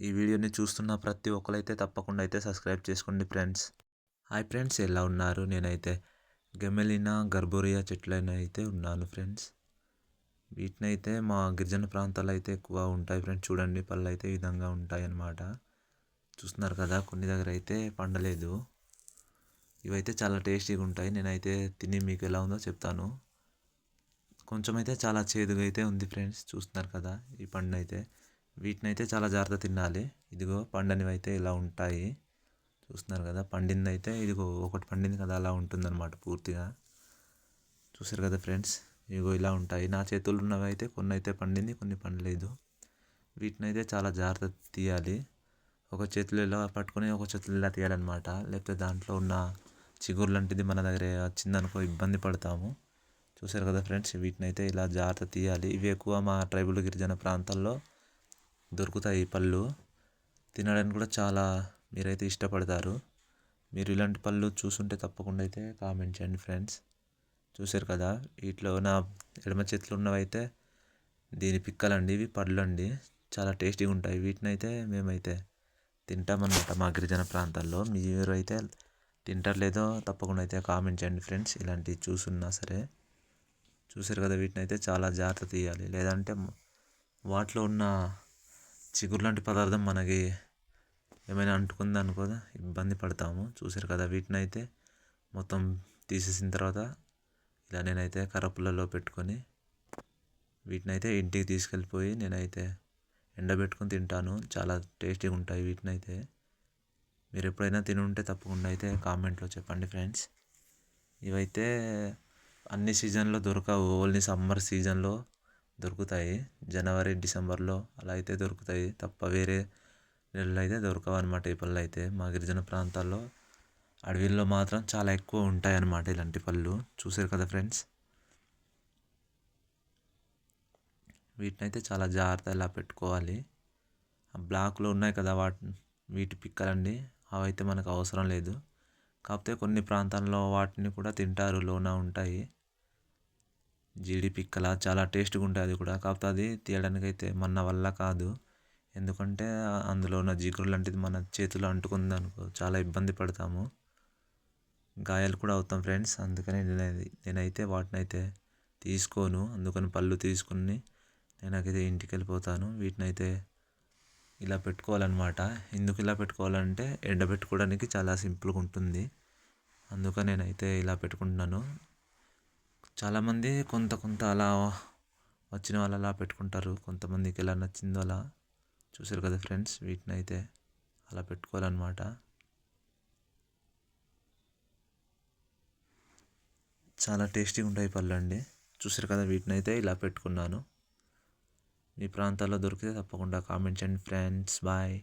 ఈ వీడియోని చూస్తున్న ప్రతి ఒక్కరైతే తప్పకుండా అయితే సబ్స్క్రైబ్ చేసుకోండి ఫ్రెండ్స్. హాయ్ ఫ్రెండ్స్, ఎలా ఉన్నారు? నేనైతే గెమెలినా గర్బోరియా చెట్లైన అయితే ఉన్నాను ఫ్రెండ్స్. వీటినైతే మా గిరిజన ప్రాంతాల్లో అయితే ఎక్కువ ఉంటాయి ఫ్రెండ్స్. చూడండి, పళ్ళు అయితే ఈ విధంగా ఉంటాయి అన్నమాట. చూస్తున్నారు కదా, కొన్ని దగ్గర అయితే పండలేదు. ఇవైతే చాలా టేస్టీగా ఉంటాయి. నేనైతే తిని మీకు ఎలా ఉందో చెప్తాను. కొంచెం అయితే చాలా చేదుగా అయితే ఉంది ఫ్రెండ్స్. చూస్తున్నారు కదా ఈ పండు అయితే. వీటినైతే చాలా జాగ్రత్త తినాలి. ఇదిగో పండనివి అయితే ఇలా ఉంటాయి. చూస్తున్నారు కదా, పండింది అయితే ఇదిగో ఒకటి పండింది కదా, అలా ఉంటుందన్నమాట పూర్తిగా. చూసారు కదా ఫ్రెండ్స్, ఇదిగో ఇలా ఉంటాయి. నా చేతుల్లో ఉన్నవి అయితే కొన్ని అయితే పండింది, కొన్ని పండలేదు. వీటినైతే చాలా జాగ్రత్త తీయాలి. ఒక చేతిలో ఇలా పట్టుకొని ఒక చేతిలో ఇలా తీయాలన్నమాట. లేకపోతే దాంట్లో ఉన్న చిగురు లాంటిది మన దగ్గర వచ్చిందనుకో ఇబ్బంది పడతాము. చూసారు కదా ఫ్రెండ్స్, వీటినైతే ఇలా జాగ్రత్త తీయాలి. ఇవి ఎక్కువ మా ట్రైబల్ గిరిజన ప్రాంతాల్లో దొరుకుతాయి ఈ పళ్ళు. తినడానికి కూడా చాలా మీరైతే ఇష్టపడతారు. మీరు ఇలాంటి పళ్ళు చూసుంటే తప్పకుండా అయితే కామెంట్ చేయండి ఫ్రెండ్స్. చూసారు కదా, వీటిలో నా ఎడమ చేతిలో ఉన్నవైతే దీని పిక్కలండి, ఇవి పళ్ళు అండి. చాలా టేస్టీగా ఉంటాయి. వీటినైతే మేమైతే తింటామన్నమాట మా గిరిజన ప్రాంతాల్లో. మీరు అయితే తింటారు లేదో తప్పకుండా అయితే కామెంట్ చేయండి ఫ్రెండ్స్. ఇలాంటివి చూసున్నా సరే. చూసారు కదా, వీటినైతే చాలా జాగ్రత్త తీయాలి. లేదంటే వాటిలో ఉన్న చిగురు లాంటి పదార్థం మనకి ఏమైనా అంటుకుంది అనుకో ఇబ్బంది పడతాము. చూసారు కదా, వీటినైతే మొత్తం తీసేసిన తర్వాత ఇలా నేనైతే కర్రపుల్లలో పెట్టుకొని వీటినైతే ఇంటికి తీసుకెళ్ళిపోయి నేనైతే ఎండబెట్టుకొని తింటాను. చాలా టేస్టీగా ఉంటాయి. వీటినైతే మీరు ఎప్పుడైనా తిని ఉంటే తప్పకుండా అయితే కామెంట్లో చెప్పండి ఫ్రెండ్స్. ఇవైతే అన్ని సీజన్లో దొరకవు, ఓన్లీ సమ్మర్ సీజన్లో దొరుకుతాయి. జనవరి డిసెంబర్లో అలా అయితే దొరుకుతాయి తప్ప వేరే నెలలు అయితే దొరకవు అనమాట. ఈ పళ్ళు అయితే మా గిరిజన ప్రాంతాల్లో అడవిల్లో మాత్రం చాలా ఎక్కువ ఉంటాయి అన్నమాట ఇలాంటి పళ్ళు. చూసారు కదా ఫ్రెండ్స్, వీటినైతే చాలా జాగ్రత్త ఇలా పెట్టుకోవాలి. ఆ బ్లాక్లో ఉన్నాయి కదా వీటి పిక్కలండి, అవైతే మనకు అవసరం లేదు. కాకపోతే కొన్ని ప్రాంతాల్లో వాటిని కూడా తింటారు, లోన ఉంటాయి. జీడి పిక్కల చాలా టేస్ట్గా ఉంటుంది అది కూడా. కాకపోతే అది తీయడానికి అయితే మన వల్ల కాదు. ఎందుకంటే అందులో ఉన్న జిగురు లాంటిది మన చేతిలో అంటుకుంది అనుకో చాలా ఇబ్బంది పడతాము, గాయాలు కూడా అవుతాం ఫ్రెండ్స్. అందుకని నేనైతే వాటినైతే తీసుకోను. అందుకని పళ్ళు తీసుకుని నేనైతే ఇంటికి వెళ్ళిపోతాను. వీటినైతే ఇలా పెట్టుకోవాలన్నమాట. ఎందుకు ఇలా పెట్టుకోవాలంటే ఎండబెట్టుకోవడానికి చాలా సింపుల్గా ఉంటుంది. అందుకని నేనైతే ఇలా పెట్టుకుంటున్నాను. చాలామంది కొంత కొంత అలా వచ్చిన వాళ్ళు అలా పెట్టుకుంటారు, కొంతమందికి ఎలా నచ్చిందో అలా. చూసారు కదా ఫ్రెండ్స్, వీటినైతే అలా పెట్టుకోవాలన్నమాట. చాలా టేస్టీగా ఉంటాయి పళ్ళు అండి. చూసారు కదా, వీటినైతే ఇలా పెట్టుకున్నాను. మీ ప్రాంతాల్లో దొరికితే తప్పకుండా కామెంట్ చేయండి ఫ్రెండ్స్. బాయ్.